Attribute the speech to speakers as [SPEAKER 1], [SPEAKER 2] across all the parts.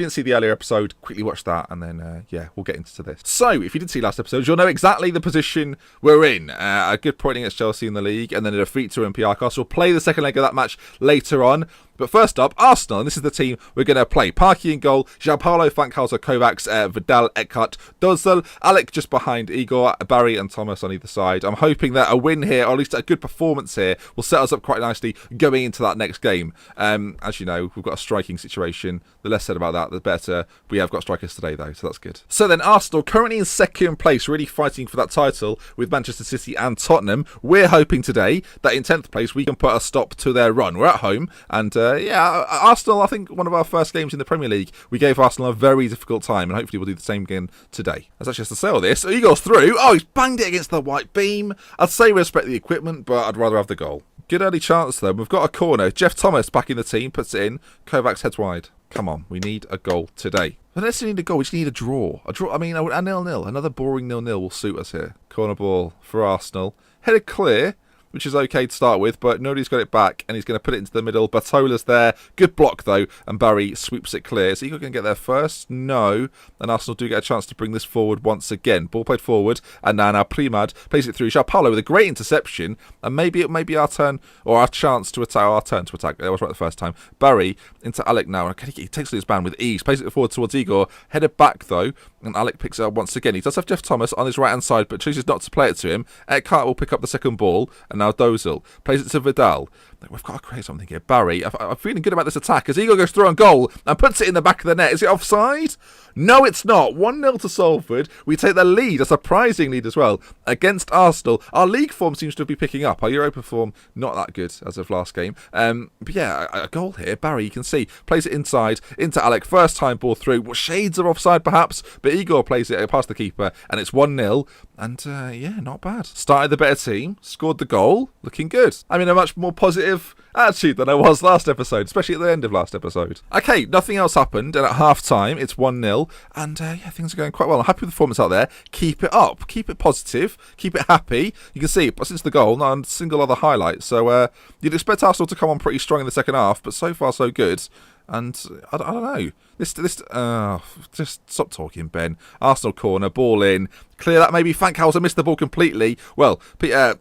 [SPEAKER 1] Didn't see the earlier episode, quickly watch that, and then, yeah, we'll get into this. So, if you did see last episode, you'll know exactly the position we're in. A good point against Chelsea in the league, and then a defeat to Olympiacos. We'll play the second leg of that match later on. But first up, Arsenal, and this is the team we're going to play. Parky in goal, João-Paulo, Fankhauser, Kovacs, Vidal, Eckhart, Dozal, Alec just behind Igor, Barry and Thomas on either side. I'm hoping that a win here, or at least a good performance here, will set us up quite nicely going into that next game. As you know, we've got a striking situation. The less said about that, the better. We have got strikers today, though, so that's good. So then, Arsenal, currently in second place, really fighting for that title with Manchester City and Tottenham. We're hoping today that in 10th place, we can put a stop to their run. We're at home, and yeah, Arsenal, I think one of our first games in the Premier League, we gave Arsenal a very difficult time, and hopefully we'll do the same again today. That's actually just to say all this. He goes through. Oh, he's banged it against the white beam. I'd say respect the equipment, but I'd rather have the goal. Good early chance, though. We've got a corner. Jeff Thomas back in the team, puts it in. Kovacs heads wide. Come on, we need a goal today. We don't necessarily need a goal, we just need a draw. I mean, a 0-0. Another boring 0-0 will suit us here. Corner ball for Arsenal. Headed clear, which is okay to start with, but nobody's got it back, and he's going to put it into the middle. Bartola's there. Good block, though, and Barry sweeps it clear. Is Igor going to get there first? No. And Arsenal do get a chance to bring this forward once again. Ball played forward, and now Primad plays it through. João-Paulo with a great interception, and maybe it may be our turn, or our chance to attack. Our turn to attack. That was right the first time. Barry into Alec now, and he takes his band with ease. Plays it forward towards Igor. Headed back, though, and Alec picks it up once again. He does have Jeff Thomas on his right-hand side, but chooses not to play it to him. Eckhart will pick up the second ball, and now Dozal plays it to Vidal. We've got to create something here. Barry, I'm feeling good about this attack as Igor goes through on goal and puts it in the back of the net. Is it offside? No, it's not. 1-0 to Salford. We take the lead, a surprising lead as well, against Arsenal. Our league form seems to be picking up. Our Europa form, not that good as of last game. But yeah, a goal here. Barry, you can see, plays it inside, into Alec. First time ball through. Well, shades of offside perhaps, but Igor plays it past the keeper, and it's 1-0. And yeah, not bad. Started the better team, scored the goal, looking good. I mean, a much more positive attitude than I was last episode, especially at the end of last episode. Okay, nothing else happened, and at half-time, it's 1-0, and yeah, things are going quite well. I'm happy with the performance out there. Keep it up. Keep it positive. Keep it happy. You can see, since the goal, not a single other highlight, so you'd expect Arsenal to come on pretty strong in the second half, but so far so good. And I don't know. Just stop talking, Ben. Arsenal corner, ball in. Clear that maybe. Fankhauser missed the ball completely. Well,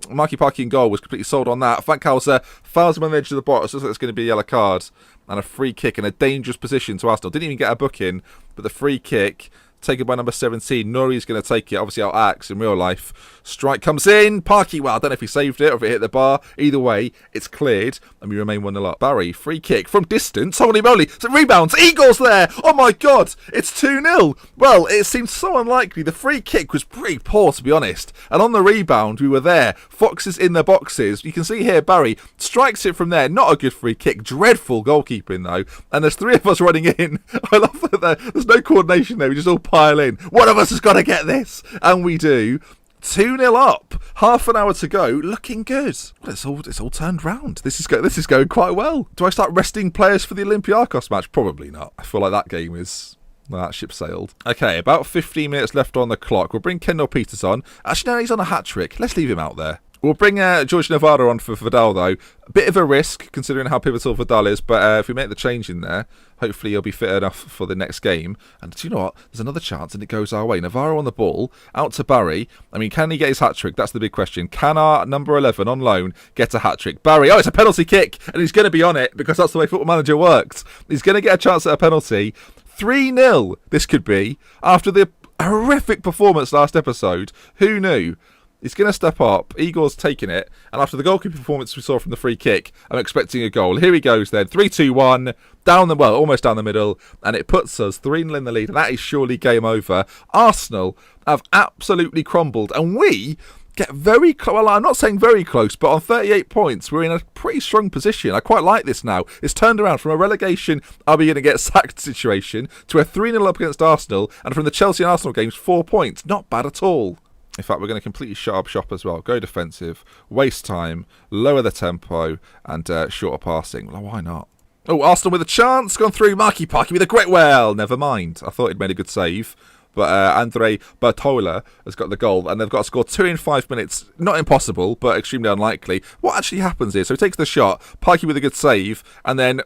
[SPEAKER 1] Marky Parky in goal was completely sold on that. Fankhauser fouls him on the edge of the box. Looks like it's going to be a yellow card. And a free kick in a dangerous position to Arsenal. Didn't even get a book in, but the free kick taken by number 17. Nuri's going to take it. Obviously, our axe in real life. Strike comes in. Parky, well, I don't know if he saved it or if it hit the bar. Either way, it's cleared, and we remain 1-0 up. Barry, free kick from distance. Holy moly. So rebounds. Igor's there. Oh, my God. It's 2-0. Well, it seemed so unlikely. The free kick was pretty poor, to be honest. And on the rebound, we were there. Foxes in the boxes. You can see here, Barry strikes it from there. Not a good free kick. Dreadful goalkeeping, though. And there's three of us running in. I love that there's no coordination there. We just all pile in. One of us has got to get this, and we do. 2-0 up. Half an hour to go. Looking good. Well, it's all turned round. This is going quite well. Do I start resting players for the Olympiacos match? Probably not. I feel like that game is. Well, that ship sailed. Okay, about 15 minutes left on the clock. We'll bring Kendall Peters on. Actually, no, he's on a hat trick. Let's leave him out there. We'll bring George Navarro on for Vidal, though. A bit of a risk, considering how pivotal Vidal is, but if we make the change in there, hopefully he'll be fit enough for the next game. And do you know what? There's another chance, and it goes our way. Navarro on the ball, out to Barry. I mean, can he get his hat-trick? That's the big question. Can our number 11 on loan get a hat-trick? Barry, it's a penalty kick, and he's going to be on it, because that's the way Football Manager works. He's going to get a chance at a penalty. 3-0 this could be, after the horrific performance last episode. Who knew? He's going to step up. Igor's taking it. And after the goalkeeper performance we saw from the free kick, I'm expecting a goal. Here he goes then. 3-2-1. Almost down the middle. And it puts us 3-0 in the lead. And that is surely game over. Arsenal have absolutely crumbled. And we get very close. Well, I'm not saying very close, but on 38 points, we're in a pretty strong position. I quite like this now. It's turned around from a relegation, are we going to get sacked situation, to a 3-0 up against Arsenal. And from the Chelsea and Arsenal games, 4 points. Not bad at all. In fact, we're going to completely shut up shop as well. Go defensive, waste time, lower the tempo, and shorter passing. Well, why not? Oh, Arsenal with a chance. Gone through. Marky Parky with a great... Well, never mind. I thought he'd made a good save. But Andre Bartola has got the goal, and they've got to score 2 in 5 minutes. Not impossible, but extremely unlikely. What actually happens here? So he takes the shot. Parky with a good save, and then...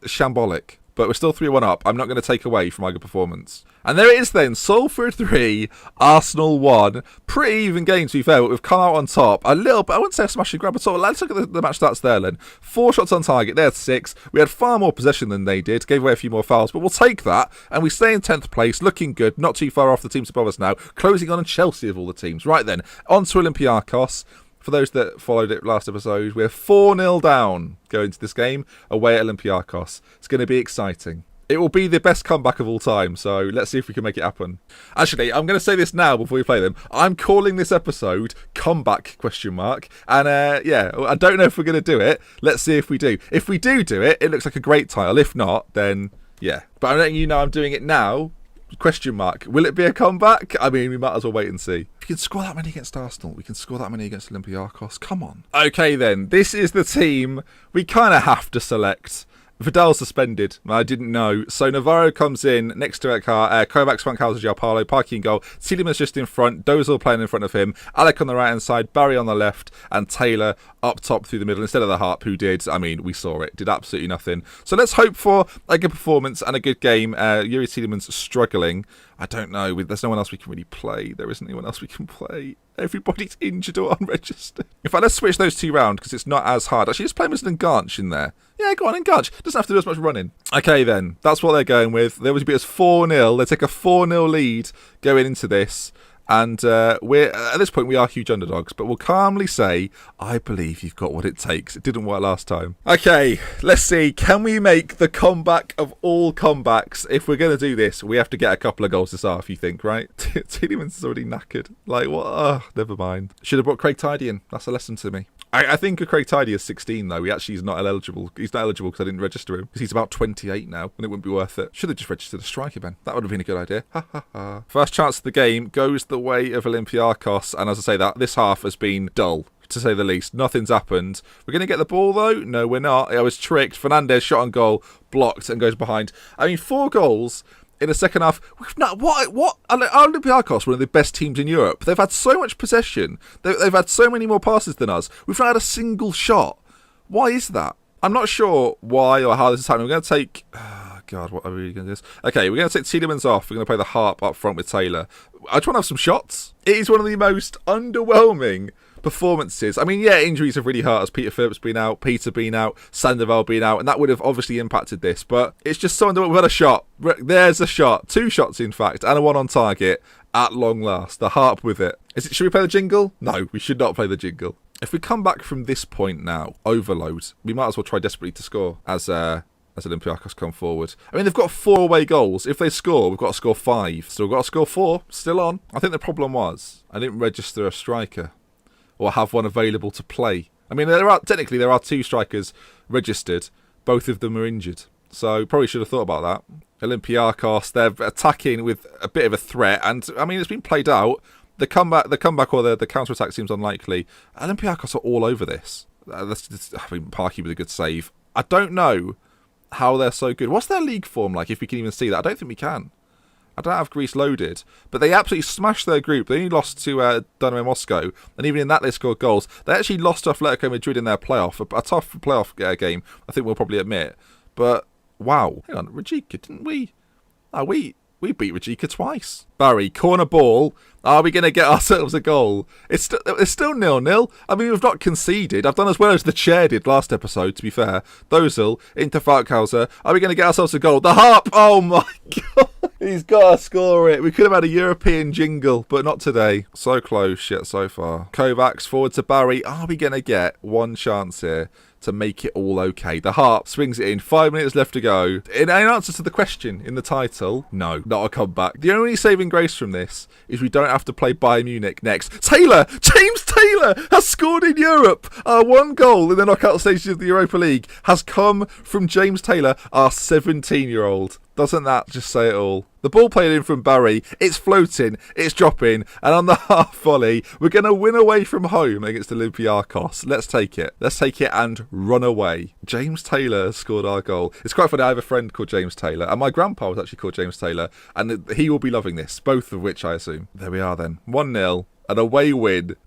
[SPEAKER 1] shambolic. but we're still 3-1 up. I'm not going to take away from my good performance. And there it is then, Salford 3, Arsenal 1. Pretty even game, to be fair, but we've come out on top. A little bit, I wouldn't say a smash and grab at all. Let's look at the match stats there then. 4 shots on target, they had 6. We had far more possession than they did, gave away a few more fouls, but we'll take that. And we stay in 10th place, looking good, not too far off the teams above us now. Closing on Chelsea of all the teams. Right then, on to Olympiacos. For those that followed it last episode, we're 4-0 down going into this game away at Olympiacos. It's going to be exciting. It will be the best comeback of all time, so let's see if we can make it happen. Actually, I'm going to say this now before we play them. I'm calling this episode Comeback ? And yeah, I don't know if we're going to do it. Let's see if we do. If we do it, it looks like a great title. If not, then yeah. But I'm letting you know I'm doing it now. ? Will it be a comeback? I mean, we might as well wait and see. If you can score that many against Arsenal, we can score that many against Olympiacos. Come on. Okay then, this is the team we kind of have to select. Vidal's suspended. I didn't know. So Navarro comes in next to Kovacs, Funkhauser, Giappalo, Parky in goal. Tielemans just in front. Dozal playing in front of him. Alec on the right hand side. Barry on the left. And Taylor up top through the middle instead of the Harp, who did. I mean, we saw it. Did absolutely nothing. So let's hope for a good performance and a good game. Yuri Tielemans struggling. I don't know. There's no one else we can really play. There isn't anyone else we can play. Everybody's injured or unregistered. In fact, let's switch those two round because it's not as hard. Actually, just play Mr. Garch in there. Yeah, go on, Garch. Doesn't have to do as much running. Okay, then. That's what they're going with. They would be as 4-0. They take a 4-0 lead going into this. And we're at this point, we are huge underdogs, but we'll calmly say, I believe you've got what it takes. It didn't work last time. Okay, let's see. Can we make the comeback of all comebacks? If we're going to do this, we have to get a couple of goals this half, you think, right? Tielemans is already knackered. Like, what? Oh, never mind. Should have brought Craig Tidy in. That's a lesson to me. I think Craig Tidy is 16, though. He actually is not eligible. He's not eligible because I didn't register him. Because he's about 28 now, and it wouldn't be worth it. Should have just registered a striker, Ben. That would have been a good idea. Ha, ha, ha. First chance of the game goes the way of Olympiacos. And as I say that, this half has been dull, to say the least. Nothing's happened. We're going to get the ball, though? No, we're not. I was tricked. Fernandez shot on goal, blocked, and goes behind. I mean, 4 goals in the second half. We've not, what? Olympiacos, one of the best teams in Europe. They've had so much possession. They've had so many more passes than us. We've not had a single shot. Why is that? I'm not sure why or how this is happening. We're going to take... Oh, God, what are we going to do this? Okay, we're going to take Tielemans off. We're going to play the Harp up front with Taylor. I just want to have some shots. It is one of the most underwhelming performances. I mean, yeah, injuries have really hurt us. Peter Phillips been out, Peter been out, Sandoval been out, and that would have obviously impacted this, but it's just so underwhelming. We've had a shot. There's a shot. 2 shots, in fact, and a 1 on target at long last. The Harp with it. Should we play the jingle? No, we should not play the jingle. If we come back from this point now, overload, we might as well try desperately to score as Olympiacos come forward. I mean, they've got 4 away goals. If they score, we've got to score 5. So we've got to score 4. Still on. I think the problem was I didn't register a striker or have one available to play. I mean, there are 2 strikers registered. Both of them are injured. So probably should have thought about that. Olympiacos, they're attacking with a bit of a threat. And, I mean, it's been played out. The comeback or the counter-attack seems unlikely. Olympiacos are all over this. I mean, Parky with a good save. I don't know how they're so good. What's their league form like, if we can even see that? I don't think we can. I don't have Greece loaded. But they absolutely smashed their group. They only lost to Dynamo Moscow. And even in that, they scored goals. They actually lost to Atletico Madrid in their playoff. A tough playoff game, I think we'll probably admit. But, wow. Hang on, Rijeka, didn't we? Oh, we beat Rijeka twice. Barry, corner ball. Are we going to get ourselves a goal? It's still 0-0. I mean, we've not conceded. I've done as well as the chair did last episode, to be fair. Dozal into Funkhauser. Are we going to get ourselves a goal? The Harp! Oh my God! He's got to score it. We could have had a European jingle, but not today. So close yet so far. Kovacs forward to Barry. Are we going to get one chance here to make it all okay? The Harp swings it in. 5 minutes left to go. In answer to the question in the title, no, not a comeback. The only saving grace from this is we don't have to play Bayern Munich next. Taylor! James Taylor has scored in Europe! Our 1 goal in the knockout stages of the Europa League has come from James Taylor, our 17-year-old. Doesn't that just say it all? The ball played in from Barry, it's floating, it's dropping, and on the half volley, we're going to win away from home against Olympiacos. Let's take it. Let's take it and run away. James Taylor has scored our goal. It's quite funny, I have a friend called James Taylor, and my grandpa was actually called James Taylor, and he will be loving this, both of which I assume. There we are then. 1-0, an away win.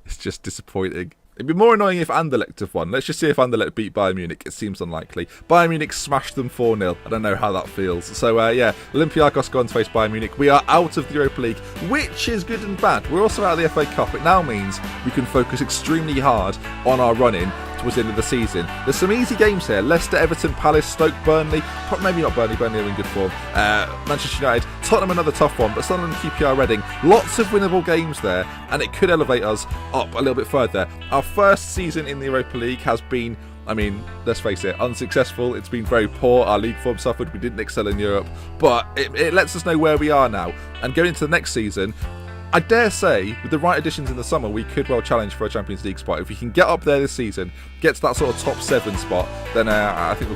[SPEAKER 1] It's just disappointing. It'd be more annoying if Anderlecht have won. Let's just see if Anderlecht beat Bayern Munich. It seems unlikely. Bayern Munich smashed them 4-0. I don't know how that feels. So, yeah, Olympiacos go on to face Bayern Munich. We are out of the Europa League, which is good and bad. We're also out of the FA Cup. It now means we can focus extremely hard on our run-in towards the end of the season. There's some easy games here. Leicester, Everton, Palace, Stoke, Burnley. Maybe not Burnley. Burnley are in good form. Manchester United, Tottenham, another tough one. But Sunderland, QPR, Reading. Lots of winnable games there. And it could elevate us up a little bit further. Our first season in the Europa League has been, I mean, let's face it, unsuccessful. It's been very poor. Our league form suffered. We didn't excel in Europe. But it lets us know where we are now. And going into the next season, I dare say, with the right additions in the summer, we could well challenge for a Champions League spot. If we can get up there this season, get to that sort of top 7 spot, then I think we've got